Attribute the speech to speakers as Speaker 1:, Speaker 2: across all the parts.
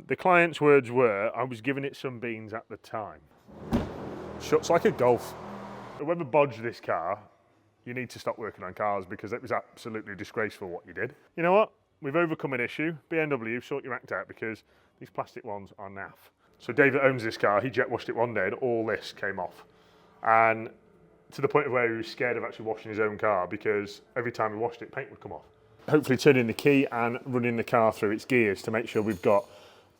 Speaker 1: The client's words were, I was giving it some beans at the time. Shuts like a golf. Whoever bodged this car, you need to stop working on cars because it was absolutely disgraceful what you did. You know what? We've overcome an issue. BMW, sort your act out because these plastic ones are naff. So Dave that owns this car, he jet washed it one day and all this came off. And to the point of where he was scared of actually washing his own car because every time he washed it, paint would come off. Hopefully turning the key and running the car through its gears to make sure we've got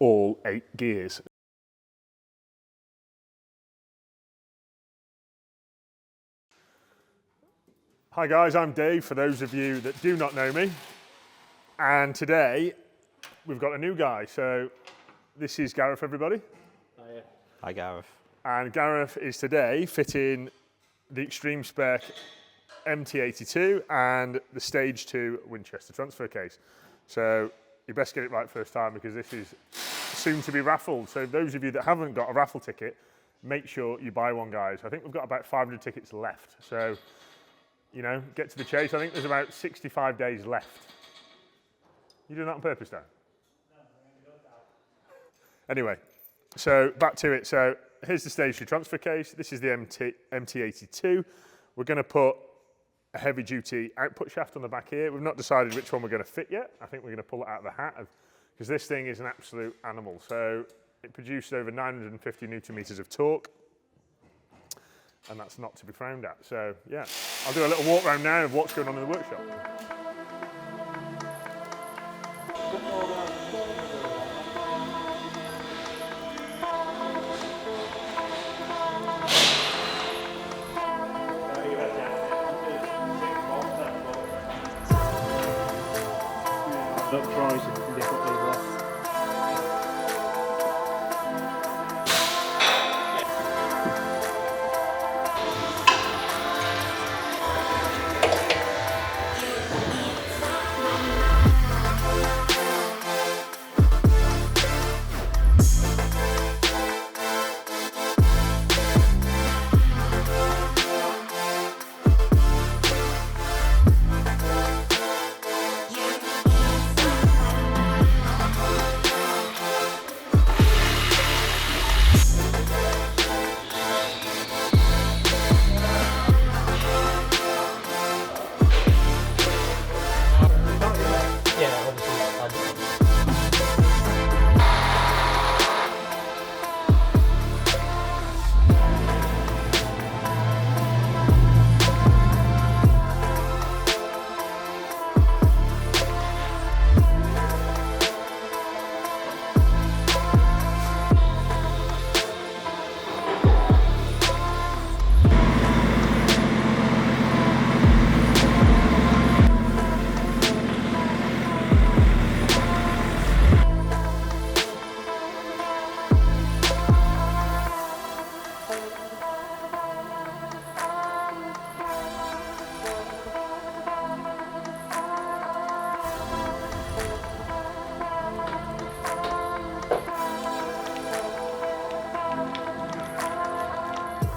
Speaker 1: all 8 gears. Hi guys, I'm Dave, for those of you that do not know me. And today, we've got a new guy. So this is Gareth, everybody.
Speaker 2: Hiya. Hi Gareth.
Speaker 1: And Gareth is today fitting the Extreme Spec EP072 and the Stage 2 Winchester transfer case. So you best get it right first time because this is soon to be raffled. So those of you that haven't got a raffle ticket, make sure you buy one, guys. I think we've got about 500 tickets left. So, you know, get to the chase. I think there's about 65 days left. You doing that on purpose, Dan? No, I'm going to go down. Anyway, so back to it. So here's the Stage 2 transfer case. This is the EP072. We're going to put a heavy duty output shaft on the back here. We've not decided which one we're going to fit yet. I think we're going to pull it out of the hat because this thing is an absolute animal. So it produced over 950 Newton meters of torque. And that's not to be frowned at. So yeah, I'll do a little walk around now of what's going on in the workshop.
Speaker 2: Don't try to lift up these off.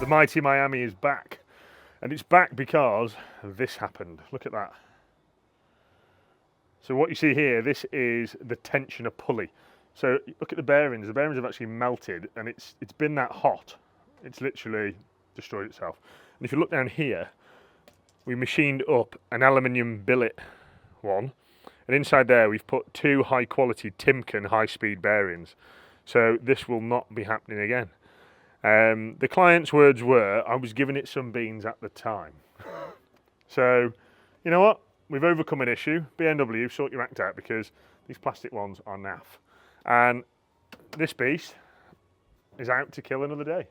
Speaker 1: The mighty Miami is back, and it's back because this happened. Look at that. So what you see here, this is the tensioner pulley. So look at the bearings. The bearings have actually melted, and it's been that hot. It's literally destroyed itself. And if you look down here, we machined up an aluminium billet one, and inside there we've put 2 high-quality Timken high-speed bearings. So this will not be happening again. The client's words were, I was giving it some beans at the time. So, you know what? We've overcome an issue. BMW, sort your act out because these plastic ones are naff. And this beast is out to kill another day.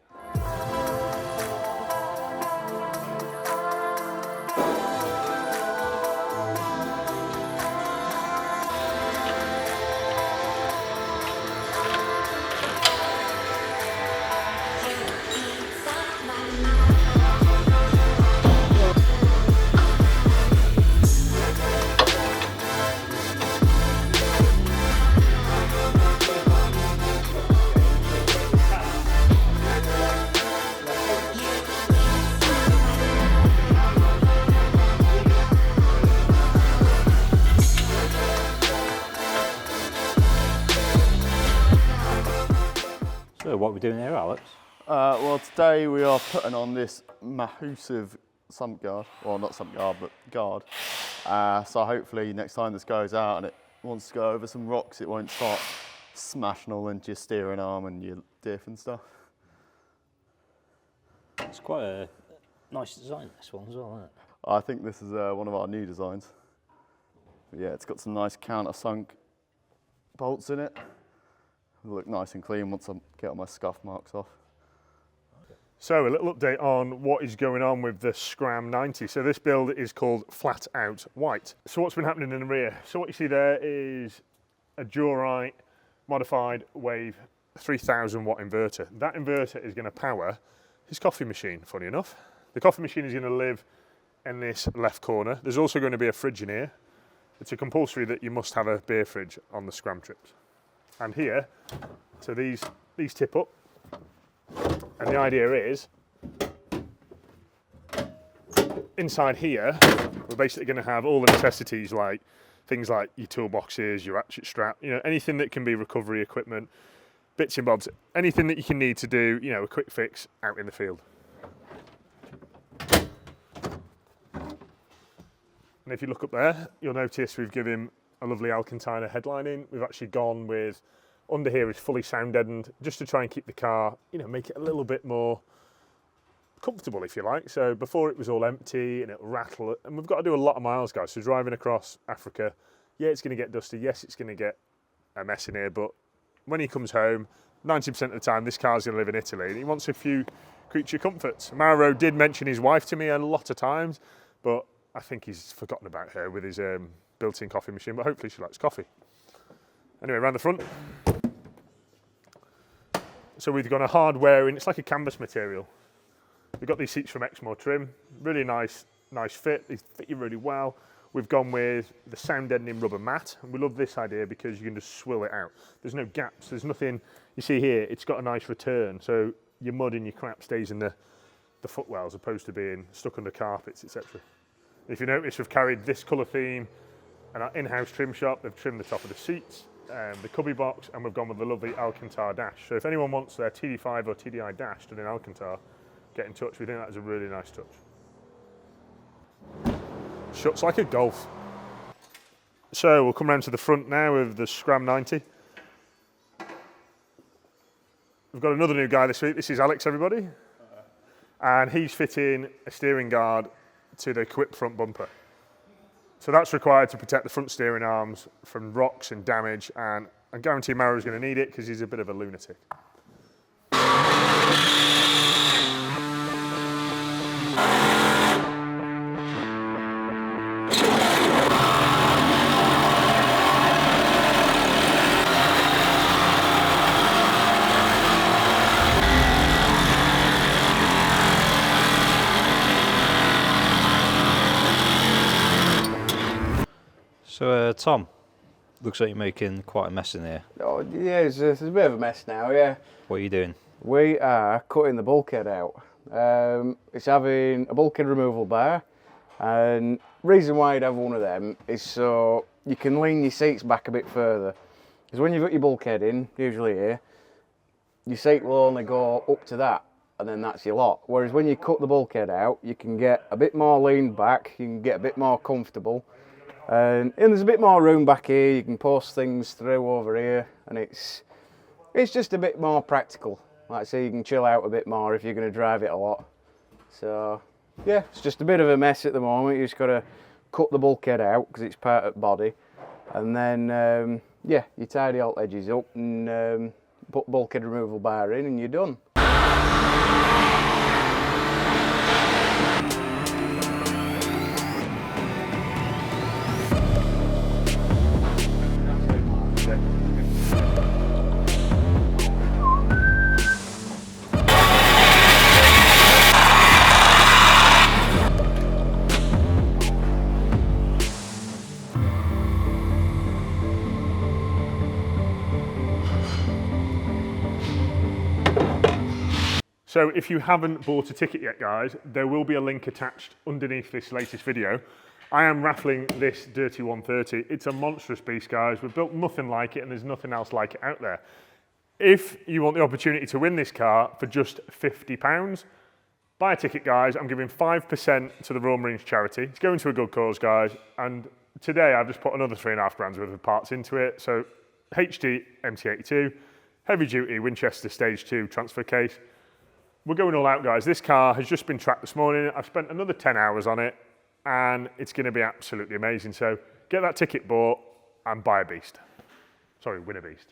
Speaker 3: So what are we doing here, Alex?
Speaker 4: Well, today we are putting on this massive sump guard, well not sump guard, but guard. So hopefully next time this goes out and it wants to go over some rocks, it won't start smashing all into your steering arm and your diff and stuff.
Speaker 3: It's quite a nice design, this one as well, isn't it?
Speaker 4: I think this is one of our new designs. But yeah, it's got some nice countersunk bolts in it. It'll look nice and clean once I get all my scuff marks off.
Speaker 1: So a little update on what is going on with the Scram 90. So this build is called Flat Out White. So what's been happening in the rear? So what you see there is a Durite modified wave 3000 watt inverter. That inverter is going to power his coffee machine, funny enough. The coffee machine is going to live in this left corner. There's also going to be a fridge in here. It's a compulsory that you must have a beer fridge on the Scram trips. And here, so these tip up. And the idea is, inside here, we're basically going to have all the necessities like things like your toolboxes, your ratchet strap, you know, anything that can be recovery equipment, bits and bobs, anything that you can need to do, you know, a quick fix out in the field. And if you look up there, you'll notice we've given a lovely Alcantara headlining. We've actually gone with, under here is fully sound deadened, just to try and keep the car, you know, make it a little bit more comfortable, if you like. So before it was all empty and it'll rattle, and we've got to do a lot of miles, guys. So driving across Africa, yeah, it's going to get dusty. Yes, it's going to get a mess in here, but when he comes home, 90% of the time, this car's going to live in Italy, and he wants a few creature comforts. Mauro did mention his wife to me a lot of times, but I think he's forgotten about her with his built-in coffee machine, but hopefully she likes coffee. Anyway, around the front. So we've got a hard wearing, it's like a canvas material. We've got these seats from Expo Trim, really nice fit, they fit you really well. We've gone with the sound deadening rubber mat, and we love this idea because you can just swill it out. There's no gaps, there's nothing, you see here, it's got a nice return, so your mud and your crap stays in the footwell as opposed to being stuck under carpets, etc. If you notice, we've carried this colour theme and our in-house trim shop. They've trimmed the top of the seats, the cubby box, and we've gone with the lovely Alcantara dash. So if anyone wants their TD5 or TDI dash done in Alcantara, get in touch. We think that is a really nice touch. Shuts like a Golf. So we'll come round to the front now of the Scram 90. We've got another new guy this week. This is Alex, everybody. And he's fitting a steering guard to the equipped front bumper. So that's required to protect the front steering arms from rocks and damage, and I guarantee Mauro's going to need it because he's a bit of a lunatic.
Speaker 3: So Tom, looks like you're making quite a mess in here.
Speaker 5: Oh, yeah, it's a bit of a mess now, yeah.
Speaker 3: What are you doing?
Speaker 5: We are cutting the bulkhead out. It's having a bulkhead removal bar, and reason why you'd have one of them is so you can lean your seats back a bit further. Because when you've got your bulkhead in, usually here, your seat will only go up to that, and then that's your lot. Whereas when you cut the bulkhead out, you can get a bit more leaned back, you can get a bit more comfortable. And there's a bit more room back here, you can post things through over here, and it's just a bit more practical. Like I say, you can chill out a bit more if you're going to drive it a lot. So yeah, it's just a bit of a mess at the moment. You just got to cut the bulkhead out because it's part of the body, and then yeah, you tie the alt edges up and put bulkhead removal bar in and you're done.
Speaker 1: So if you haven't bought a ticket yet, guys, there will be a link attached underneath this latest video. I am raffling this Dirty 130. It's a monstrous beast, guys. We've built nothing like it, and there's nothing else like it out there. if you want the opportunity to win this car for just £50, buy a ticket, guys. I'm giving 5% to the Royal Marines charity. It's going to a good cause, guys. And today I've just put another £3.5 worth of parts into it. So HD MT82, heavy duty Winchester Stage 2 transfer case. We're going all out, guys. This car has just been tracked this morning. I've spent another 10 hours on it, and it's going to be absolutely amazing. So get that ticket bought and buy a beast. Sorry, win a beast.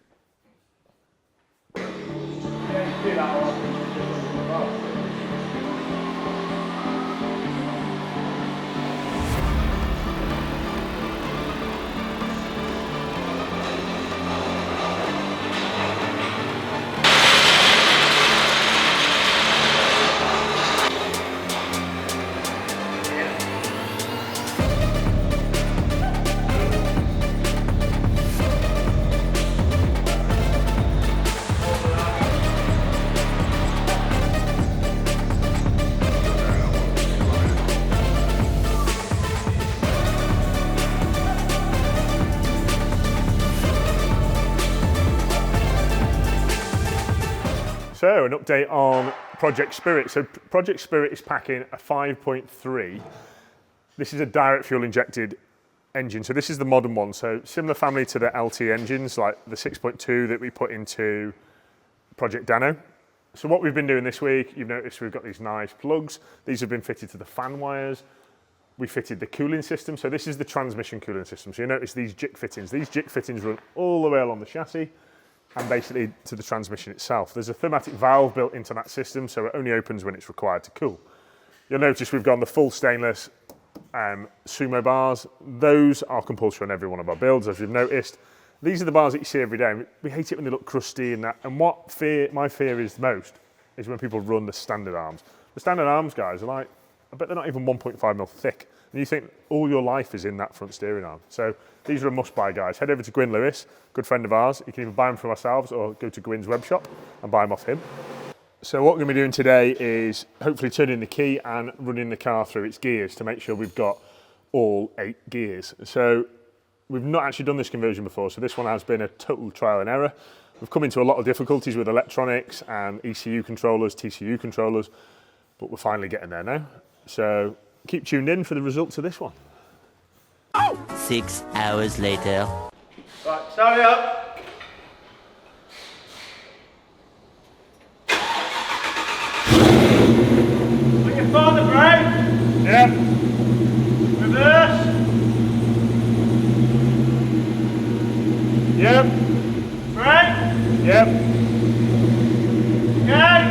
Speaker 1: So an update on Project Spirit. So Project Spirit is packing a 5.3. This is a direct fuel injected engine. So this is the modern one. So similar family to the LT engines, like the 6.2 that we put into Project Dano. So what we've been doing this week, you've noticed we've got these nice plugs. These have been fitted to the fan wires. We fitted the cooling system. So this is the transmission cooling system. So you notice these jig fittings. These jig fittings run all the way along the chassis and basically to the transmission itself. There's a thermatic valve built into that system, so it only opens when it's required to cool. You'll notice we've gone the full stainless sumo bars. Those are compulsory on every one of our builds, as you've noticed. These are the bars that you see every day. We hate it when they look crusty and that. And what my fear is most is when people run the standard arms. The standard arms, guys, are like, I bet they're not even 1.5mm thick. And you think all your life is in that front steering arm. So these are a must buy, guys. Head over to Gwyn Lewis, good friend of ours. You can either buy them from ourselves or go to Gwyn's web shop and buy them off him. So what we're going to be doing today is hopefully turning the key and running the car through its gears to make sure we've got all 8 gears. So we've not actually done this conversion before, so this one has been a total trial and error. We've come into a lot of difficulties with electronics and ECU controllers, TCU controllers, but we're finally getting there now. So keep tuned in for the results of this one.
Speaker 6: 6 hours later.
Speaker 2: Right, start it up. Put your foot on the brake.
Speaker 1: Yeah.
Speaker 2: Reverse.
Speaker 1: Yep.
Speaker 2: Brake.
Speaker 1: Yep.
Speaker 2: Okay.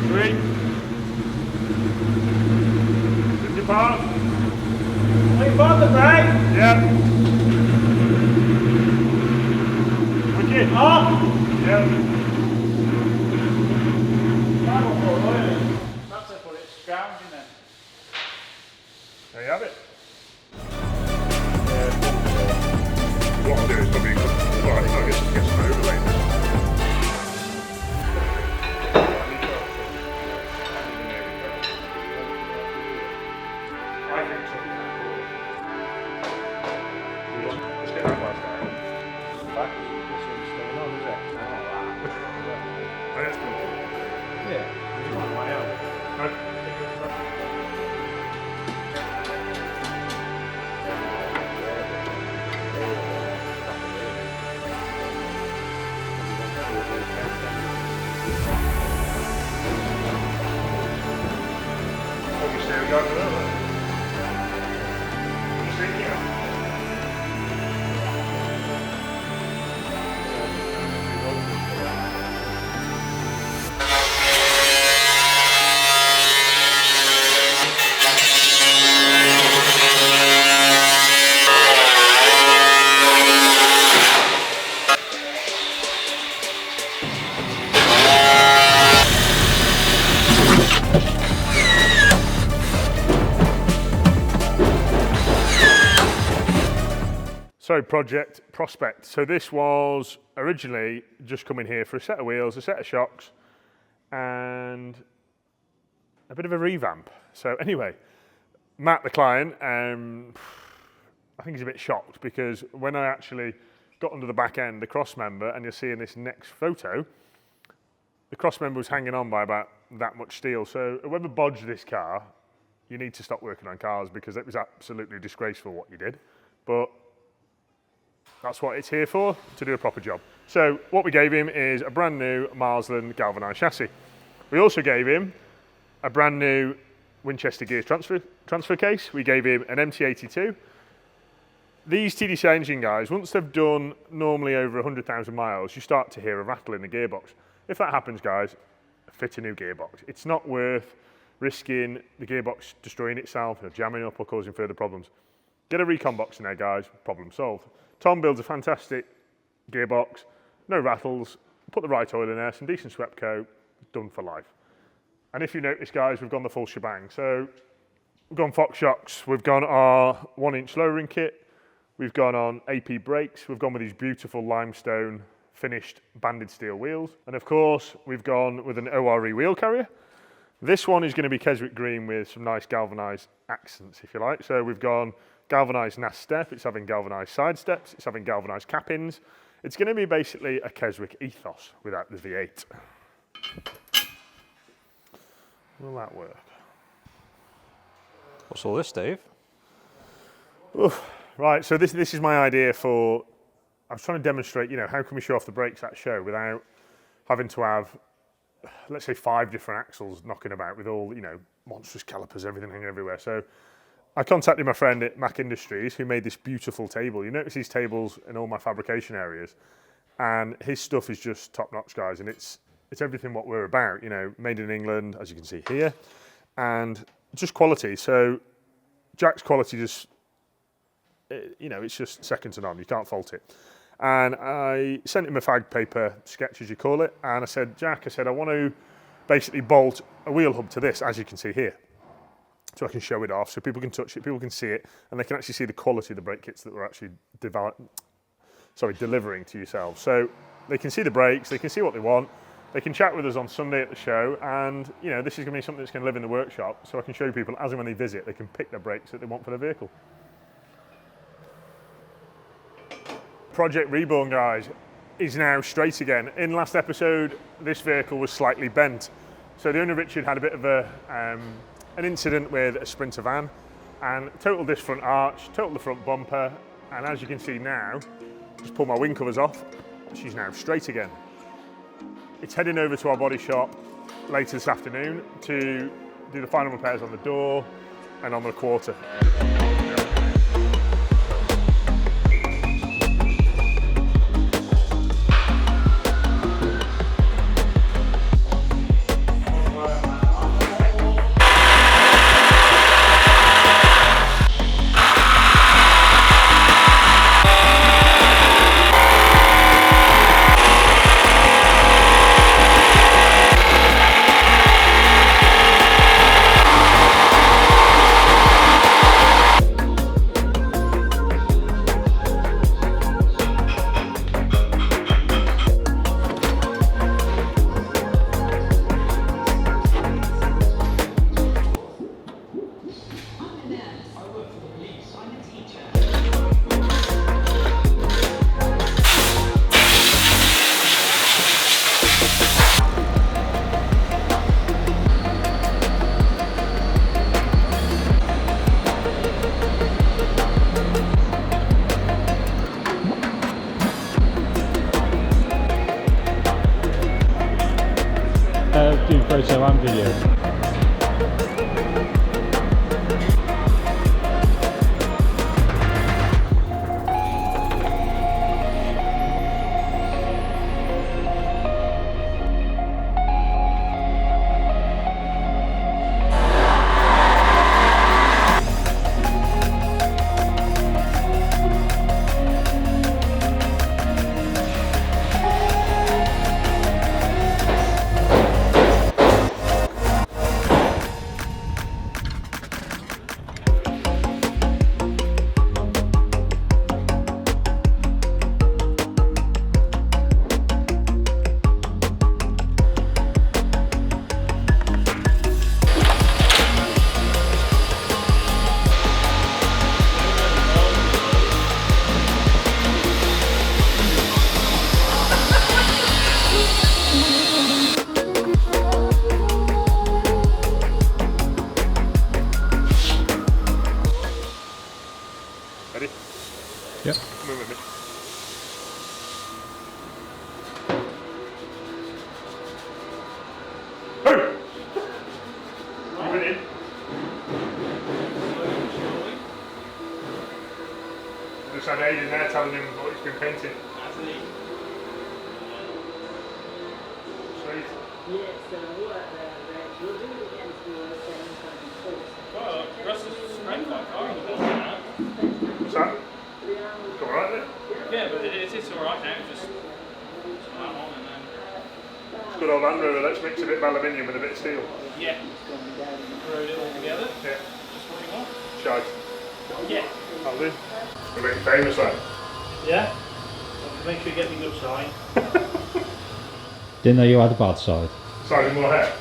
Speaker 1: 3. Lift your palm.
Speaker 2: Put your foot on the brake.
Speaker 1: Yep. Wicked.
Speaker 2: Off.
Speaker 1: Yep.
Speaker 2: That's it, but it's Scram, isn't it?
Speaker 1: There you have it. What I'll do is probably, I guess some overlay. I think so. Let's get that last guy. Back. This one's staying on, is it? Oh, that's cool.
Speaker 2: Yeah. It's on my own.
Speaker 1: Obviously, we got another. You see, yeah. So Project Prospect. So this was originally just coming here for a set of wheels, a set of shocks, and a bit of a revamp. So anyway, Matt, the client, I think he's a bit shocked, because when I actually got under the back end, the cross member, and you'll see in this next photo, the cross member was hanging on by about that much steel. So whoever bodged this car, you need to stop working on cars, because it was absolutely disgraceful what you did. But that's what it's here for, to do a proper job. So what we gave him is a brand new Marsland galvanised chassis. We also gave him a brand new Winchester gears transfer case. We gave him an MT82. These TDCI engine guys, once they've done normally over 100,000 miles, you start to hear a rattle in the gearbox. If that happens, guys, fit a new gearbox. It's not worth risking the gearbox destroying itself, or jamming up, or causing further problems. Get a recon box in there, guys, problem solved. Tom builds a fantastic gearbox, no rattles, put the right oil in there, some decent swept coat, done for life. And if you notice, guys, we've gone the full shebang. So we've gone Fox shocks, we've gone our 1-inch lowering kit, we've gone on AP brakes, we've gone with these beautiful limestone finished banded steel wheels, and of course we've gone with an ORE wheel carrier. This one is going to be Keswick green with some nice galvanised accents, if you like. So we've gone galvanised NAS step, it's having galvanised side steps, it's having galvanised cap-ins. It's going to be basically a Keswick ethos without the V8. Will that work?
Speaker 3: What's all this, Dave?
Speaker 1: Oof. Right, so this is my idea for, I was trying to demonstrate, you know, how can we show off the brakes at show without having to have, let's say, 5 different axles knocking about with all, you know, monstrous calipers, everything hanging everywhere. So I contacted my friend at Mac Industries, who made this beautiful table. You notice these tables in all my fabrication areas, and his stuff is just top notch, guys, and it's everything what we're about, you know, made in England, as you can see here, and just quality. So Jack's quality just, you know, it's just second to none. You can't fault it. And I sent him a fag paper sketch, as you call it, and I said, Jack, I said, I want to basically bolt a wheel hub to this, as you can see here, so I can show it off, so people can touch it, people can see it, and they can actually see the quality of the brake kits that we're actually delivering to yourselves. So they can see the brakes, they can see what they want, they can chat with us on Sunday at the show, and you know, this is going to be something that's going to live in the workshop, so I can show people as and when they visit, they can pick their brakes that they want for their vehicle. Project Reborn, guys, is now straight again. In last episode, this vehicle was slightly bent. So the owner, Richard, had a bit of an incident with a Sprinter van, and totaled this front arch, totaled the front bumper, and as you can see now, just pull my wing covers off, she's now straight again. It's heading over to our body shop later this afternoon to do the final repairs on the door and on the quarter.
Speaker 2: Do photo and video.
Speaker 1: Come in with me. You in? Just had Aid in there telling him what he's been painting. Sweet.
Speaker 2: Well, Russell's sprayed my car in the morning now.
Speaker 1: What's that? It's alright then?
Speaker 2: Yeah, but it's alright now, just slam on and then...
Speaker 1: Good old Land Rover, let's mix a bit of aluminium with a bit of steel.
Speaker 2: Yeah. Throw it all together.
Speaker 1: Yeah.
Speaker 2: Just what you want.
Speaker 1: Shite.
Speaker 2: Yeah.
Speaker 1: That'll do. We're making famous then.
Speaker 2: Yeah. Make sure you get me good side.
Speaker 3: Didn't know you had a bad side.
Speaker 1: Slightly more hair.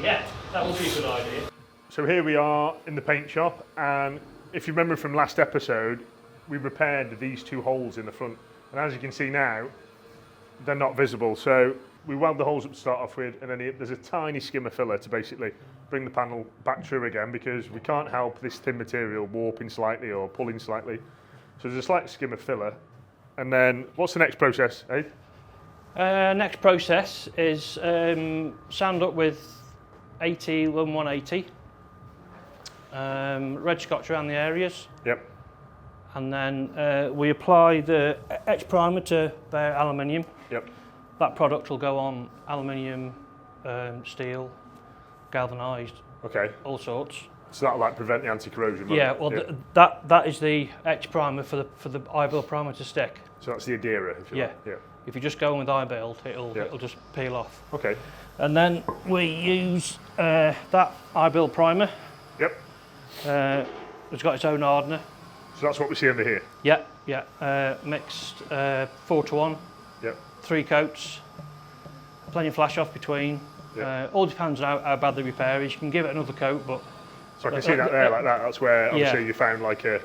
Speaker 2: Yeah, that would be a good idea.
Speaker 1: So here we are in the paint shop, and if you remember from last episode, we repaired these two holes in the front, and as you can see now, they're not visible. So we weld the holes up to start off with, and then there's a tiny skimmer filler to basically bring the panel back true again, because we can't help this thin material warping slightly or pulling slightly. So there's a slight skimmer filler, and then what's the next process, eh?
Speaker 2: Next process is sand up with 80 Lum 180. Red scotch around the areas.
Speaker 1: Yep.
Speaker 2: And then we apply the etch primer to bare aluminium.
Speaker 1: Yep.
Speaker 2: That product will go on aluminium, steel, galvanised,
Speaker 1: Okay.
Speaker 2: all sorts.
Speaker 1: So that'll like prevent the anti-corrosion. won't
Speaker 2: Yeah,
Speaker 1: it?
Speaker 2: well, that is the etch primer for the I-build primer to stick.
Speaker 1: So that's the Adira, if you
Speaker 2: Yeah.
Speaker 1: like. Yeah.
Speaker 2: If you just go in with I-build, it'll
Speaker 1: Yeah.
Speaker 2: it'll just peel off.
Speaker 1: Okay.
Speaker 2: And then we use that I-build primer.
Speaker 1: Yep.
Speaker 2: It's got its own hardener.
Speaker 1: So that's what we see under here.
Speaker 2: Yeah. Mixed 4:1.
Speaker 1: Yep.
Speaker 2: 3 coats. Plenty of flash off between.
Speaker 1: Yeah.
Speaker 2: All depends on how bad the repair is. You can give it another coat, but
Speaker 1: So I can see that there like that. That's where obviously
Speaker 2: Yeah.
Speaker 1: you found like a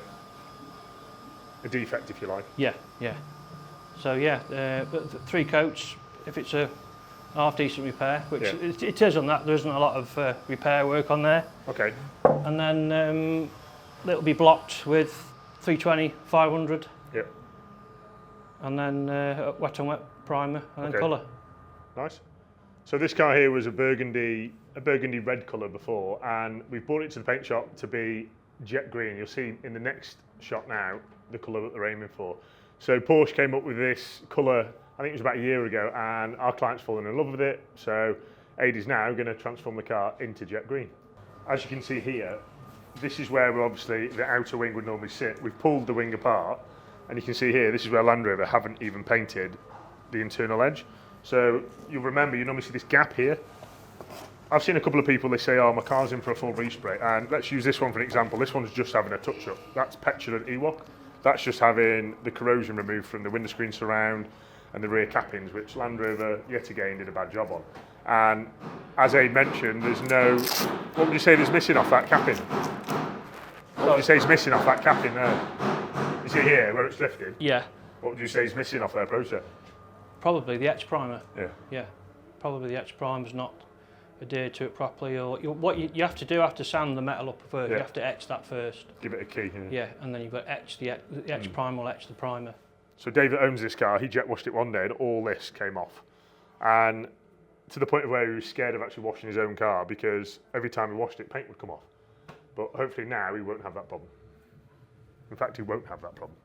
Speaker 1: defect, if you like.
Speaker 2: yeah. So yeah, but 3 coats if it's a half decent repair, which
Speaker 1: Yeah.
Speaker 2: it is on that. There isn't a lot of repair work on there.
Speaker 1: Okay.
Speaker 2: And then it'll be blocked with 320, 500,
Speaker 1: Yep.
Speaker 2: and then wet on wet primer, and then
Speaker 1: Okay.
Speaker 2: colour.
Speaker 1: Nice. So this car here was a burgundy red colour before, and we've brought it to the paint shop to be jet green. You'll see in the next shot now the colour that they're aiming for. So Porsche came up with this colour, I think it was about a year ago, and our client's fallen in love with it. So Aid is now going to transform the car into jet green. As you can see here, this is where obviously the outer wing would normally sit. We've pulled the wing apart, and you can see here, this is where Land Rover haven't even painted the internal edge. So you'll remember, you normally see this gap here. I've seen a couple of people, they say, oh, my car's in for a full respray. And let's use this one for an example. This one's just having a touch-up. That's petulant Ewok. That's just having the corrosion removed from the windscreen surround and the rear cappings, which Land Rover, yet again, did a bad job on. And as Aid mentioned, there's no... What would you say is missing off that capping? What would you say is missing off that capping there? You see here, where it's lifted?
Speaker 2: Yeah,
Speaker 1: What would you say is missing off their process?
Speaker 2: probably the etch primer.
Speaker 1: Yeah.
Speaker 2: Yeah, probably the etch primer's not adhered to it properly, or what you have to do after sand the metal up first,
Speaker 1: Yeah.
Speaker 2: you have to etch that first.
Speaker 1: Give it a key.
Speaker 2: Yeah, and then you've got to etch the etch primer will etch the primer.
Speaker 1: So Dave that owns this car, he jet washed it one day and all this came off. And to the point of where he was scared of actually washing his own car, because every time he washed it, paint would come off. But hopefully now he won't have that problem. In fact, he won't have that problem.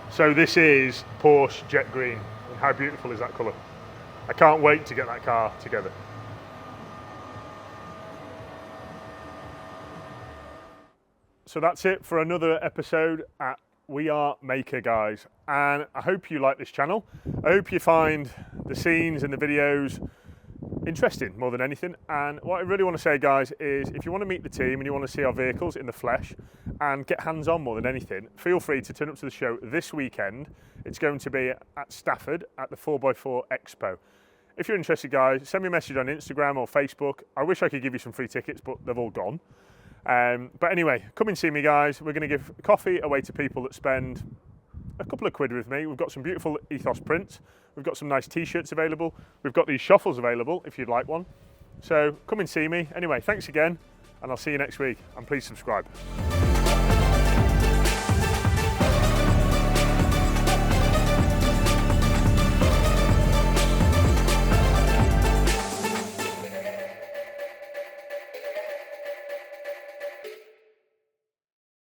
Speaker 1: So this is Porsche Jet Green. And how beautiful is that colour? I can't wait to get that car together. So that's it for another episode at We Are Mahker, guys. And I hope you like this channel. I hope you find the scenes and the videos interesting more than anything. And what I really want to say, guys, is if you want to meet the team and you want to see our vehicles in the flesh and get hands-on more than anything, feel free to turn up to the show this weekend. It's going to be at Stafford at the 4x4 Expo. If you're interested, guys, send me a message on Instagram or Facebook. I wish I could give you some free tickets, but they've all gone. But anyway, come and see me, guys. We're going to give coffee away to people that spend a couple of quid with me. We've got some beautiful Ethos prints. We've got some nice t-shirts available. We've got these shuffles available if you'd like one. So come and see me. Anyway, thanks again, and I'll see you next week. And please subscribe.